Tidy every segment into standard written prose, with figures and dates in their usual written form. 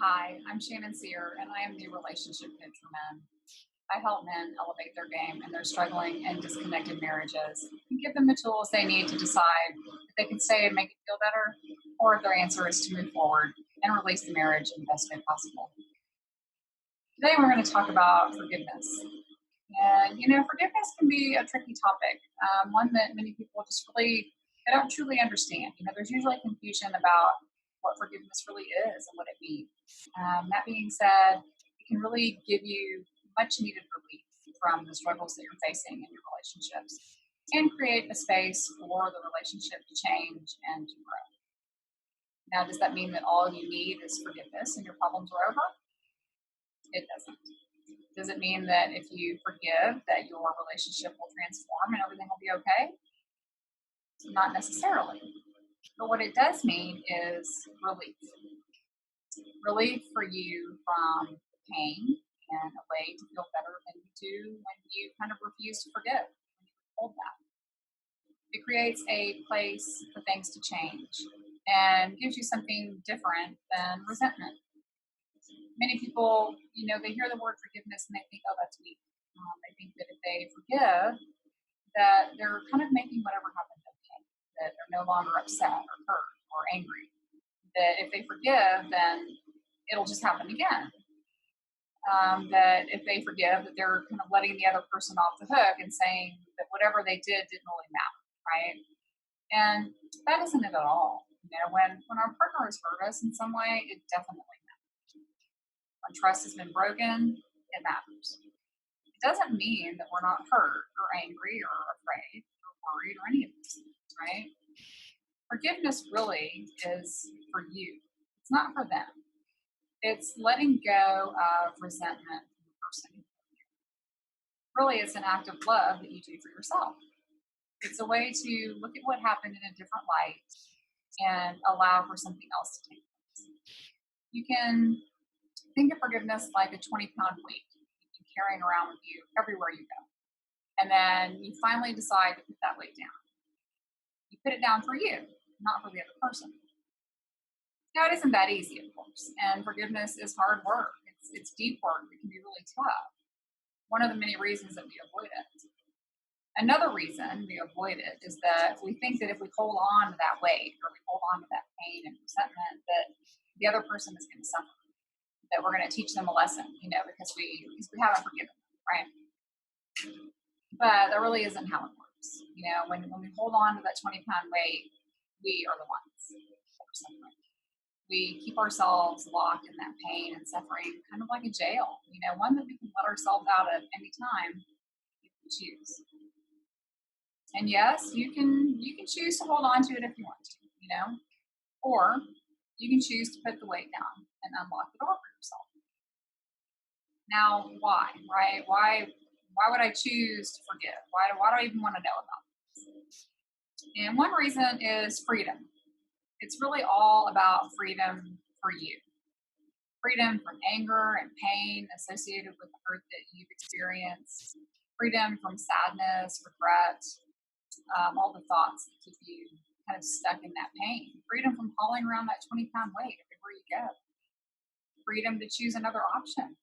Hi, I'm Shannon Cyr, and I am the relationship coach for men. I help men elevate their game in their struggling and disconnected marriages and give them the tools they need to decide if they can stay and make it feel better, or if their answer is to move forward and release the marriage in the best way possible. Today, we're going to talk about forgiveness. And, forgiveness can be a tricky topic, one that many people just really they don't truly understand. There's usually confusion about what forgiveness really is and what it means. That being said, it can really give you much needed relief from the struggles that you're facing in your relationships and create a space for the relationship to change and to grow. Now, does that mean that all you need is forgiveness and your problems are over? It doesn't. Does it mean that if you forgive that your relationship will transform and everything will be okay? Not necessarily. But what it does mean is relief. Relief for you from pain and a way to feel better than you do when you kind of refuse to forgive, when you withhold that. It creates a place for things to change and gives you something different than resentment. Many people, they hear the word forgiveness and they think, oh, that's weak. They think that if they forgive, that they're kind of making whatever happened okay, that they're no longer upset or hurt or angry. That if they forgive, then it'll just happen again. That if they forgive, that they're kind of letting the other person off the hook and saying that whatever they did didn't really matter, right? And that isn't it at all. When our partner has hurt us in some way, it definitely matters. When trust has been broken, it matters. It doesn't mean that we're not hurt or angry or afraid or worried or any of these things, right? Forgiveness really is for you. It's not for them. It's letting go of resentment from the person. Really, it's an act of love that you do for yourself. It's a way to look at what happened in a different light and allow for something else to take place. You can think of forgiveness like a 20-pound weight you've been carrying around with you everywhere you go. And then you finally decide to put that weight down. You put it down for you, not for the other person. Now, it isn't that easy, of course, and forgiveness is hard work. It's deep work that can be really tough. One of the many reasons that we avoid it. Another reason we avoid it is that we think that if we hold on to that weight or we hold on to that pain and resentment, that the other person is going to suffer, that we're going to teach them a lesson, because we haven't forgiven them, right? But that really isn't how it works. When we hold on to that 20-pound weight, we are the ones that are suffering. We keep ourselves locked in that pain and suffering, kind of like a jail, one that we can let ourselves out of anytime if we choose. And yes, you can choose to hold on to it if you want to, or you can choose to put the weight down and unlock the door for yourself. Now, why, right? Why would I choose to forgive? Why do I even want to know about this? And one reason is freedom. It's really all about freedom for you. Freedom from anger and pain associated with the hurt that you've experienced. Freedom from sadness, regret, all the thoughts that keep you kind of stuck in that pain. Freedom from hauling around that 20-pound weight everywhere you go. Freedom to choose another option.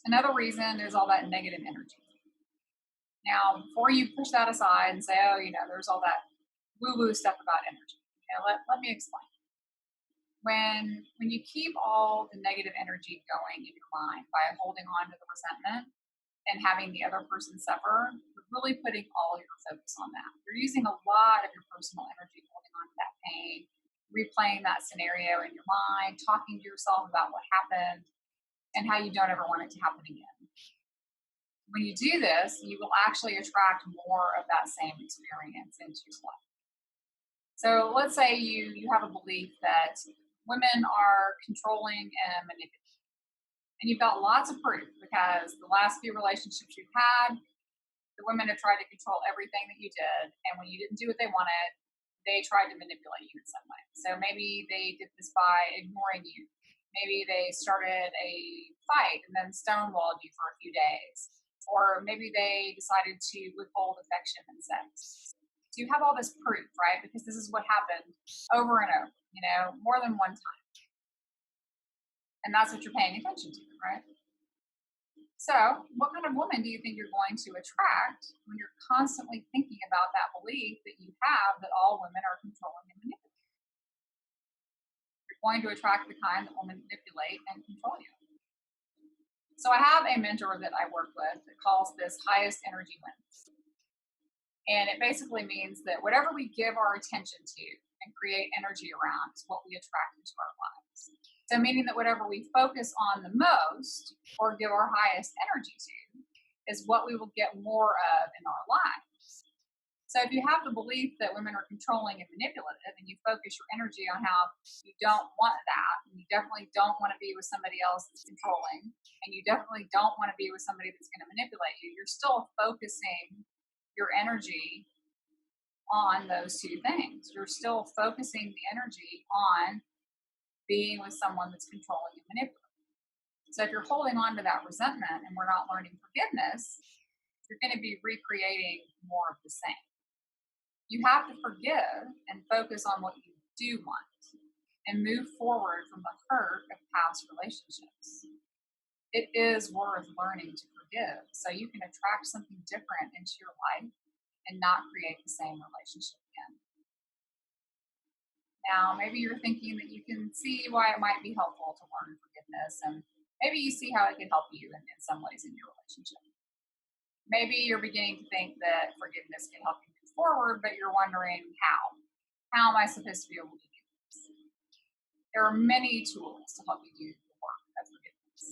Another reason is all that negative energy. Now, before you push that aside and say, oh, there's all that woo-woo stuff about energy, let me explain. When you keep all the negative energy going in your mind by holding on to the resentment and having the other person suffer, you're really putting all your focus on that. You're using a lot of your personal energy holding on to that pain, replaying that scenario in your mind, talking to yourself about what happened and how you don't ever want it to happen again. When you do this, you will actually attract more of that same experience into your life. So let's say you have a belief that women are controlling and manipulative. And you've got lots of proof because the last few relationships you've had, the women have tried to control everything that you did. And when you didn't do what they wanted, they tried to manipulate you in some way. So maybe they did this by ignoring you. Maybe they started a fight and then stonewalled you for a few days. Or maybe they decided to withhold affection and sex. So you have all this proof, right? Because this is what happened over and over, more than one time. And that's what you're paying attention to, right? So, what kind of woman do you think you're going to attract when you're constantly thinking about that belief that you have that all women are controlling and manipulating? You're going to attract the kind that will manipulate and control you. So, I have a mentor that I work with that calls this highest energy wins. And it basically means that whatever we give our attention to and create energy around is what we attract into our lives. So, meaning that whatever we focus on the most or give our highest energy to is what we will get more of in our lives. So, if you have the belief that women are controlling and manipulative, and you focus your energy on how you don't want that, and you definitely don't want to be with somebody else that's controlling, and you definitely don't want to be with somebody that's going to manipulate you, you're still focusing your energy on those two things. You're still focusing the energy on being with someone that's controlling and manipulating. So if you're holding on to that resentment and we're not learning forgiveness, you're going to be recreating more of the same. You have to forgive and focus on what you do want and move forward from the hurt of past relationships. It is worth learning to forgive so you can attract something different into your life and not create the same relationship again. Now, maybe you're thinking that you can see why it might be helpful to learn forgiveness, and maybe you see how it can help you in some ways in your relationship. Maybe you're beginning to think that forgiveness can help you move forward, but you're wondering how. How am I supposed to be able to do this? There are many tools to help you do the work of forgiveness.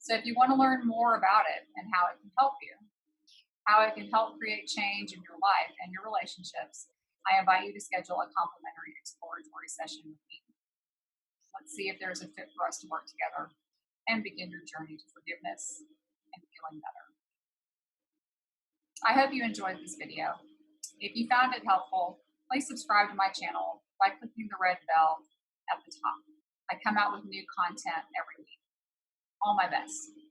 So if you want to learn more about it and how it can help you, how it can help create change in your life and your relationships, I invite you to schedule a complimentary exploratory session with me. Let's see if there's a fit for us to work together and begin your journey to forgiveness and feeling better. I hope you enjoyed this video. If you found it helpful, please subscribe to my channel by clicking the red bell at the top. I come out with new content every week. All my best.